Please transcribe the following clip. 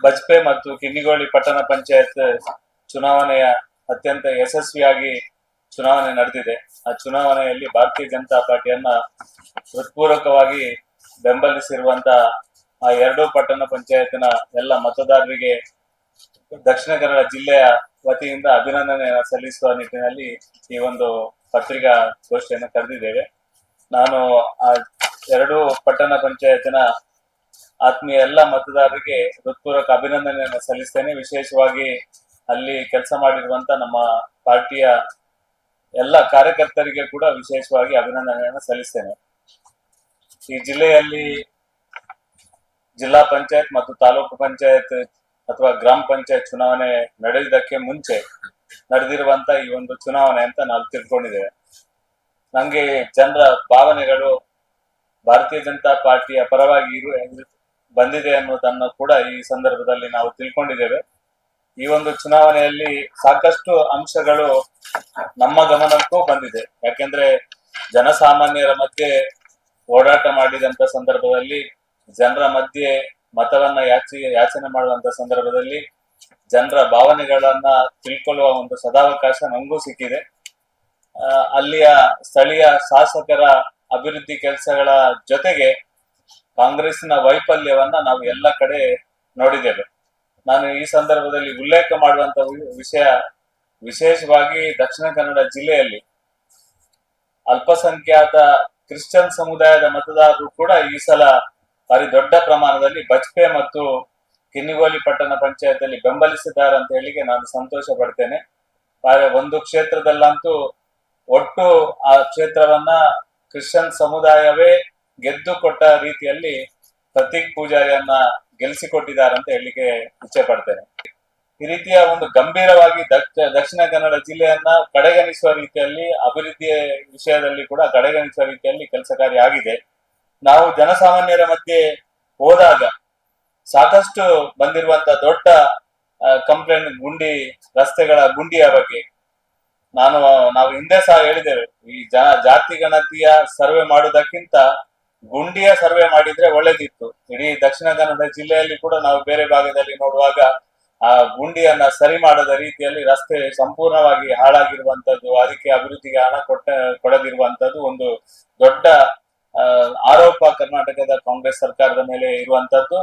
ಬಜ್ಪೆ ಮತ್ತು ಕಿನ್ನಿಗೋಳಿ ಪಟ್ಟಣ ಪಂಚಾಯತ್ ಚುನಾವಣೆಯ ಅತ್ಯಂತ ಯಶಸ್ವಿಯಾಗಿ ಚುನಾವಣೆ ನಡೆದಿದೆ. ಆ ಚುನಾವಣೆಯಲ್ಲಿ ಭಾರತೀಯ ಜನತಾ ಪಾರ್ಟಿಯನ್ನ ಹೃತ್ಪೂರ್ವಕವಾಗಿ ಬೆಂಬಲಿಸಿರುವಂತ ಆ ಎರಡೂ ಪಟ್ಟಣ ಪಂಚಾಯತ್ನ ಎಲ್ಲ ಮತದಾರರಿಗೆ ದಕ್ಷಿಣ ಕನ್ನಡ ಜಿಲ್ಲೆಯ ವತಿಯಿಂದ ಅಭಿನಂದನೆಯನ್ನು ಸಲ್ಲಿಸುವ ನಿಟ್ಟಿನಲ್ಲಿ ಈ ಒಂದು ಪತ್ರಿಕಾ ಗೋಷ್ಠಿಯನ್ನು ಕರೆದಿದ್ದೇವೆ. ನಾನು ಆ ಎರಡೂ ಪಟ್ಟಣ ಪಂಚಾಯತ್ನ ಆತ್ಮೀಯ ಎಲ್ಲ ಮತದಾರರಿಗೆ ಹೃತ್ಪೂರ್ವಕ ಅಭಿನಂದನೆಯನ್ನು ಸಲ್ಲಿಸ್ತೇನೆ. ವಿಶೇಷವಾಗಿ ಅಲ್ಲಿ ಕೆಲಸ ಮಾಡಿರುವಂತ ನಮ್ಮ ಪಾರ್ಟಿಯ ಎಲ್ಲ ಕಾರ್ಯಕರ್ತರಿಗೆ ಕೂಡ ವಿಶೇಷವಾಗಿ ಅಭಿನಂದನೆಯನ್ನು ಸಲ್ಲಿಸ್ತೇನೆ. ಈ ಜಿಲ್ಲೆಯಲ್ಲಿ ಜಿಲ್ಲಾ ಪಂಚಾಯತ್ ಮತ್ತು ತಾಲೂಕು ಪಂಚಾಯತ್ ಅಥವಾ ಗ್ರಾಮ ಪಂಚಾಯತ್ ಚುನಾವಣೆ ನಡೆಯುವುದಕ್ಕೆ ಮುಂಚೆ ನಡೆದಿರುವಂತ ಈ ಒಂದು ಚುನಾವಣೆ ಅಂತ ನಾವು ತಿಳ್ಕೊಂಡಿದ್ದೇವೆ. ನಂಗೆ ಜನರ ಭಾವನೆಗಳು ಭಾರತೀಯ ಜನತಾ ಪಾರ್ಟಿಯ ಪರವಾಗಿ ಬಂದಿದೆ ಅನ್ನೋದನ್ನು ಕೂಡ ಈ ಸಂದರ್ಭದಲ್ಲಿ ನಾವು ತಿಳ್ಕೊಂಡಿದ್ದೇವೆ. ಈ ಒಂದು ಚುನಾವಣೆಯಲ್ಲಿ ಸಾಕಷ್ಟು ಅಂಶಗಳು ನಮ್ಮ ಗಮನಕ್ಕೂ ಬಂದಿದೆ. ಯಾಕೆಂದ್ರೆ ಜನಸಾಮಾನ್ಯರ ಮಧ್ಯೆ ಓಡಾಟ ಮಾಡಿದಂತ ಸಂದರ್ಭದಲ್ಲಿ, ಜನರ ಮಧ್ಯೆ ಮತವನ್ನ ಯಾಚನೆ ಮಾಡುವಂತ ಸಂದರ್ಭದಲ್ಲಿ ಜನರ ಭಾವನೆಗಳನ್ನ ತಿಳ್ಕೊಳ್ಳುವ ಒಂದು ಸದಾವಕಾಶ ನಮಗೂ ಸಿಕ್ಕಿದೆ. ಅಲ್ಲಿಯ ಸ್ಥಳೀಯ ಶಾಸಕರ ಅಭಿವೃದ್ಧಿ ಕೆಲಸಗಳ ಜೊತೆಗೆ ಕಾಂಗ್ರೆಸ್ನ ವೈಫಲ್ಯವನ್ನ ನಾವು ಎಲ್ಲ ಕಡೆ ನೋಡಿದ್ದೇವೆ. ನಾನು ಈ ಸಂದರ್ಭದಲ್ಲಿ ಉಲ್ಲೇಖ ಮಾಡುವಂತ ವಿಷಯ, ವಿಶೇಷವಾಗಿ ದಕ್ಷಿಣ ಕನ್ನಡ ಜಿಲ್ಲೆಯಲ್ಲಿ ಅಲ್ಪಸಂಖ್ಯಾತ ಕ್ರಿಶ್ಚಿಯನ್ ಸಮುದಾಯದ ಮತದಾರರು ಕೂಡ ಈ ಸಲ ಭಾರಿ ದೊಡ್ಡ ಪ್ರಮಾಣದಲ್ಲಿ ಬಜ್ಪೆ ಮತ್ತು ಕಿನ್ನಿಗೋಳಿ ಪಟ್ಟಣ ಪಂಚಾಯತ್ ಬೆಂಬಲಿಸಿದ್ದಾರೆ ಅಂತ ಹೇಳಿಗೆ ನಾನು ಸಂತೋಷ ಪಡ್ತೇನೆ. ಒಂದು ಕ್ಷೇತ್ರದಲ್ಲಂತೂ ಒಟ್ಟು ಆ ಕ್ಷೇತ್ರವನ್ನ ಕ್ರಿಶ್ಚಿಯನ್ ಸಮುದಾಯವೇ ಗೆದ್ದು ಕೊಟ್ಟ ರೀತಿಯಲ್ಲಿ ಪ್ರತೀಕ್ ಪೂಜಾರಿಯನ್ನ ಗೆಲ್ಲಿಸಿಕೊಟ್ಟಿದ್ದಾರೆ ಅಂತ ಹೇಳಲಿಕ್ಕೆ ಇಚ್ಛೆ ಪಡ್ತೇನೆ. ಈ ರೀತಿಯ ಒಂದು ಗಂಭೀರವಾಗಿ ದಕ್ಷಿಣ ಕನ್ನಡ ಜಿಲ್ಲೆಯನ್ನ ಕಡೆಗಣಿಸುವ ರೀತಿಯಲ್ಲಿ, ಅಭಿವೃದ್ಧಿಯ ವಿಷಯದಲ್ಲಿ ಕೂಡ ಕಡೆಗಣಿಸುವ ರೀತಿಯಲ್ಲಿ ಕೆಲಸ ಕಾರ್ಯ ಆಗಿದೆ. ನಾವು ಜನಸಾಮಾನ್ಯರ ಮಧ್ಯೆ ಹೋದಾಗ ಸಾಕಷ್ಟು ಬಂದಿರುವಂತ ದೊಡ್ಡ ಕಂಪ್ಲೇಂಟ್ ರಸ್ತೆಗಳ ಗುಂಡಿಯ ಬಗ್ಗೆ ನಾವು ಹಿಂದೆ ಸಹ ಹೇಳಿದ್ದೇವೆ. ಈ ಜಾತಿ ಗಣತಿಯ ಸರ್ವೆ ಮಾಡುವುದಕ್ಕಿಂತ ಗುಂಡಿಯ ಸರ್ವೆ ಮಾಡಿದ್ರೆ ಒಳ್ಳೇದಿತ್ತು. ಇಡೀ ದಕ್ಷಿಣ ಕನ್ನಡ ಜಿಲ್ಲೆಯಲ್ಲಿ ಕೂಡ ನಾವು ಬೇರೆ ಭಾಗದಲ್ಲಿ ನೋಡುವಾಗ ಆ ಗುಂಡಿಯನ್ನ ಸರಿ ಮಾಡದ ರೀತಿಯಲ್ಲಿ ರಸ್ತೆ ಸಂಪೂರ್ಣವಾಗಿ ಹಾಳಾಗಿರುವಂತದ್ದು, ಅದಕ್ಕೆ ಅಭಿವೃದ್ಧಿಗೆ ಹಣ ಕೊಡದಿರುವಂತದ್ದು ಒಂದು ದೊಡ್ಡ ಆರೋಪ ಕರ್ನಾಟಕದ ಕಾಂಗ್ರೆಸ್ ಸರ್ಕಾರದ ಮೇಲೆ ಇರುವಂತದ್ದು.